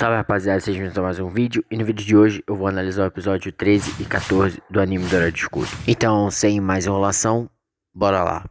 Salve rapaziada, sejam bem-vindos a mais um vídeo. E no vídeo de hoje eu vou analisar o episódio 13 e 14 do anime do Herói do Escudo. Então, sem mais enrolação, bora lá.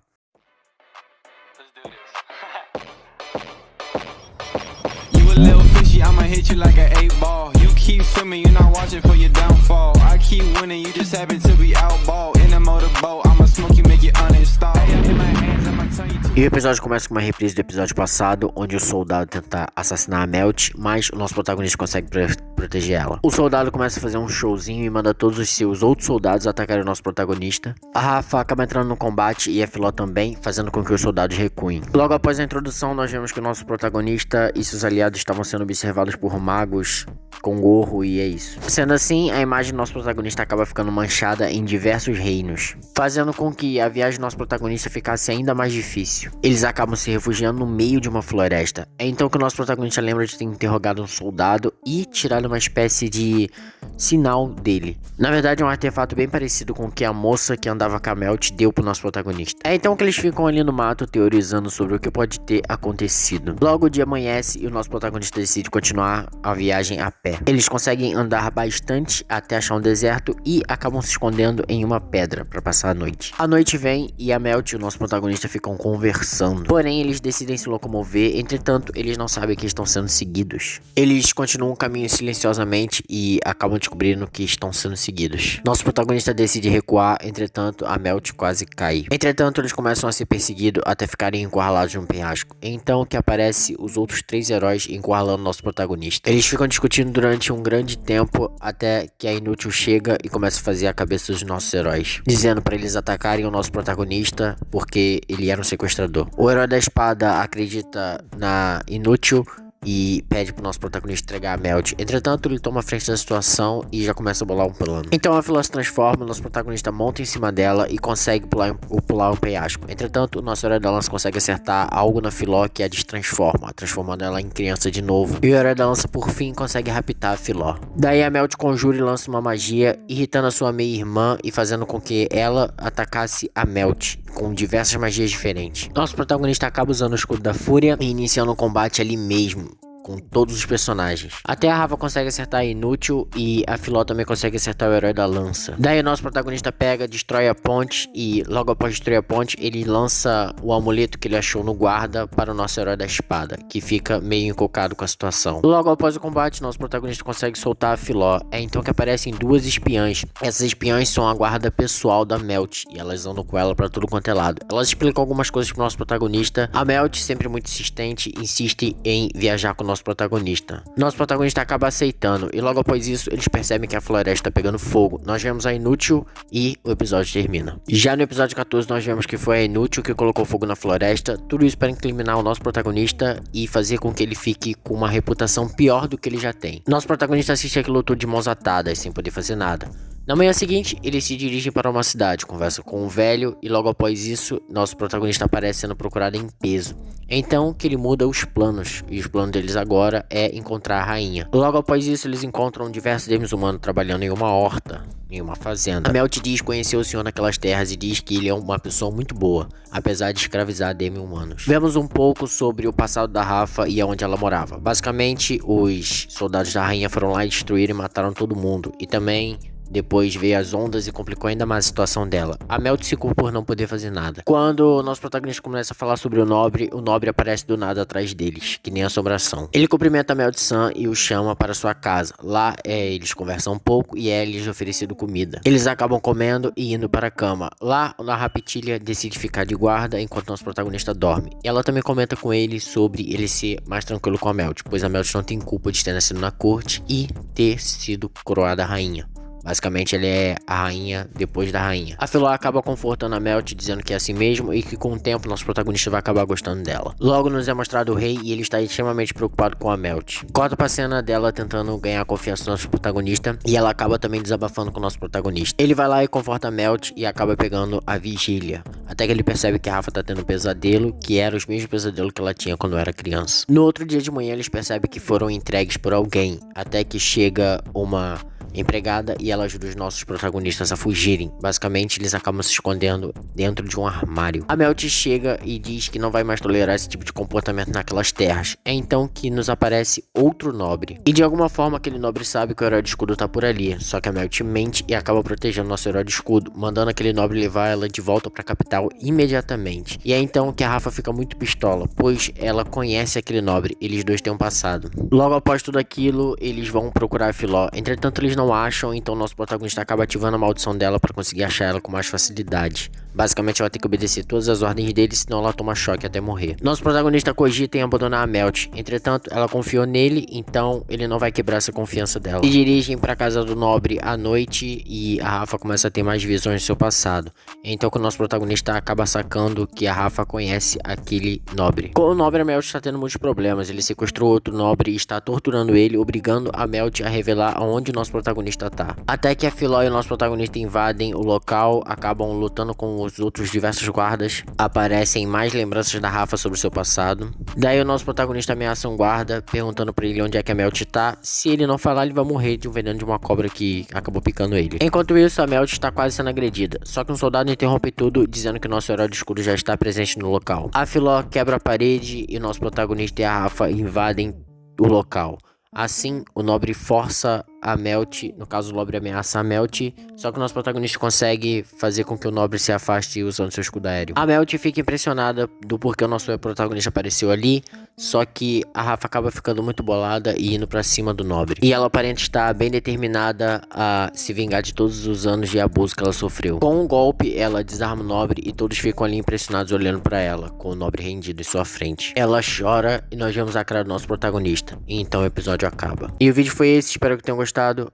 Little fishy, I'ma hit you like an 8-ball. You keep swimming, you're not watching for your downfall. I keep winning, you just happen to be outball. In a motorboat, I'ma smoke you, make you uninstall. In my hands, I'ma turn you to... E o episódio começa com uma reprise do episódio passado, onde o soldado tenta assassinar a Melt, mas o nosso protagonista consegue proteger ela. O soldado começa a fazer um showzinho e manda todos os seus outros soldados atacarem o nosso protagonista. A Rafa acaba entrando no combate e a Filó também, fazendo com que os soldados recuem. Logo após a introdução, nós vemos que o nosso protagonista e seus aliados estavam sendo observados por magos com gorro e é isso. Sendo assim, a imagem do nosso protagonista acaba ficando manchada em diversos reinos, fazendo com que a viagem do nosso protagonista ficasse ainda mais difícil. Eles acabam se refugiando no meio de uma floresta. É então que o nosso protagonista lembra de ter interrogado um soldado e tirado uma espécie de sinal dele. Na verdade é um artefato bem parecido com o que a moça que andava com a Melt deu pro nosso protagonista. É então que eles ficam ali no mato teorizando sobre o que pode ter acontecido. Logo o dia amanhece e o nosso protagonista decide continuar a viagem a pé. Eles conseguem andar bastante até achar um deserto e acabam se escondendo em uma pedra para passar a noite. A noite vem e a Melt e o nosso protagonista ficam conversando. Porém, eles decidem se locomover, entretanto, eles não sabem que estão sendo seguidos. Eles continuam o caminho silenciosamente e acabam descobrindo que estão sendo seguidos. Nosso protagonista decide recuar, entretanto, a Melt quase cai. Entretanto, eles começam a ser perseguidos até ficarem encurralados num penhasco. É então que aparece os outros 3 heróis encurralando nosso protagonista. Eles ficam discutindo durante um grande tempo até que a Inútil chega e começa a fazer a cabeça dos nossos heróis, dizendo para eles atacarem o nosso protagonista porque ele era um sequestrador. O herói da espada acredita na Inútil e pede pro nosso protagonista entregar a Melt. Entretanto, ele toma a frente da situação e já começa a bolar um plano. Então a Filó se transforma, o nosso protagonista monta em cima dela e consegue pular um penhasco. Entretanto, o nosso herói da lança consegue acertar algo na Filó que a destransforma, transformando ela em criança de novo. E o herói da lança, por fim, consegue raptar a Filó. Daí a Melt conjura e lança uma magia, irritando a sua meia-irmã e fazendo com que ela atacasse a Melt com diversas magias diferentes. Nosso protagonista acaba usando o escudo da fúria e iniciando um combate ali mesmo, com todos os personagens. Até a Rafa consegue acertar a Inútil e a Filó também consegue acertar o herói da lança. Daí o nosso protagonista pega, destrói a ponte e logo após destruir a ponte, ele lança o amuleto que ele achou no guarda para o nosso herói da espada, que fica meio encocado com a situação. Logo após o combate, nosso protagonista consegue soltar a Filó. É então que aparecem 2 espiãs. Essas espiãs são a guarda pessoal da Melt e elas andam com ela para tudo quanto é lado. Elas explicam algumas coisas pro nosso protagonista. A Melt, sempre muito insistente, insiste em viajar com o nosso protagonista. Nosso protagonista acaba aceitando e logo após isso eles percebem que a floresta está pegando fogo. Nós vemos a Inútil e o episódio termina. Já no episódio 14 nós vemos que foi a Inútil que colocou fogo na floresta, tudo isso para incriminar o nosso protagonista e fazer com que ele fique com uma reputação pior do que ele já tem. Nosso protagonista assiste aquilo tudo de mãos atadas, sem poder fazer nada. Na manhã seguinte, eles se dirigem para uma cidade, conversa com um velho e logo após isso, nosso protagonista aparece sendo procurado em peso. Então que ele muda os planos, e os planos deles agora é encontrar a rainha. Logo após isso, eles encontram diversos deuses humanos trabalhando em uma horta, em uma fazenda. A Melt diz conhecer o senhor naquelas terras e diz que ele é uma pessoa muito boa, apesar de escravizar demi-humanos. Vemos um pouco sobre o passado da Rafa e aonde ela morava. Basicamente, os soldados da rainha foram lá e destruíram e mataram todo mundo, e também depois veio as ondas e complicou ainda mais a situação dela. A Melt se culpa por não poder fazer nada. Quando o nosso protagonista começa a falar sobre o nobre aparece do nada atrás deles, que nem assombração. Ele cumprimenta a Melt-san e o chama para sua casa. Lá eles conversam um pouco e lhes oferecido comida. Eles acabam comendo e indo para a cama. Lá, a Rapitilha decide ficar de guarda enquanto nosso protagonista dorme. Ela também comenta com ele sobre ele ser mais tranquilo com a Melt, pois a Melt não tem culpa de ter nascido na corte e ter sido coroada rainha. Basicamente, ele é a rainha depois da rainha. A Filó acaba confortando a Melt, dizendo que é assim mesmo e que com o tempo nosso protagonista vai acabar gostando dela. Logo nos é mostrado o rei e ele está extremamente preocupado com a Melt. Corta pra cena dela tentando ganhar a confiança do nosso protagonista e ela acaba também desabafando com o nosso protagonista. Ele vai lá e conforta a Melt e acaba pegando a vigília. Até que ele percebe que a Rafa tá tendo um pesadelo, que era os mesmos pesadelos que ela tinha quando era criança. No outro dia de manhã eles percebem que foram entregues por alguém, até que chega uma empregada e ela ajuda os nossos protagonistas a fugirem. Basicamente, eles acabam se escondendo dentro de um armário. A Melt chega e diz que não vai mais tolerar esse tipo de comportamento naquelas terras. É então que nos aparece outro nobre. E de alguma forma aquele nobre sabe que o herói de escudo tá por ali. Só que a Melt mente e acaba protegendo nosso herói de escudo, mandando aquele nobre levar ela de volta pra capital imediatamente. E é então que a Rafa fica muito pistola, pois ela conhece aquele nobre, eles dois têm um passado. Logo após tudo aquilo, eles vão procurar a Filó. Entretanto, eles não acham, então nosso protagonista acaba ativando a maldição dela para conseguir achar ela com mais facilidade. Basicamente, ela tem que obedecer todas as ordens dele, senão ela toma choque até morrer. Nosso protagonista cogita em abandonar a Melt. Entretanto, ela confiou nele, então ele não vai quebrar essa confiança dela. Se dirigem para a casa do nobre à noite e a Rafa começa a ter mais visões do seu passado. Então, que o nosso protagonista acaba sacando que a Rafa conhece aquele nobre. Com o nobre, a Melt está tendo muitos problemas. Ele sequestrou outro nobre e está torturando ele, obrigando a Melt a revelar onde o nosso protagonista está. Até que a Filó e o nosso protagonista invadem o local, acabam lutando com os outros diversos guardas. Aparecem mais lembranças da Rafa sobre o seu passado. Daí o nosso protagonista ameaça um guarda, perguntando para ele onde é que a Melt está. Se ele não falar, ele vai morrer de um veneno de uma cobra que acabou picando ele. Enquanto isso, a Melt está quase sendo agredida. Só que um soldado interrompe tudo, dizendo que o nosso herói de escudo já está presente no local. A Filó quebra a parede e o nosso protagonista e a Rafa invadem o local. Assim, o nobre força a Melt, no caso o nobre ameaça a Melt, só que o nosso protagonista consegue fazer com que o nobre se afaste usando seu escudo aéreo. A Melt fica impressionada do porquê o nosso protagonista apareceu ali, só que a Rafa acaba ficando muito bolada e indo pra cima do nobre. E ela aparenta estar bem determinada a se vingar de todos os anos de abuso que ela sofreu. Com um golpe, ela desarma o nobre e todos ficam ali impressionados olhando pra ela, com o nobre rendido em sua frente. Ela chora e nós vemos a cara do nosso protagonista, e então o episódio acaba. E o vídeo foi esse, espero que tenham gostado.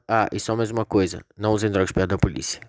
Ah, e só mais uma coisa, não usem drogas perto da polícia.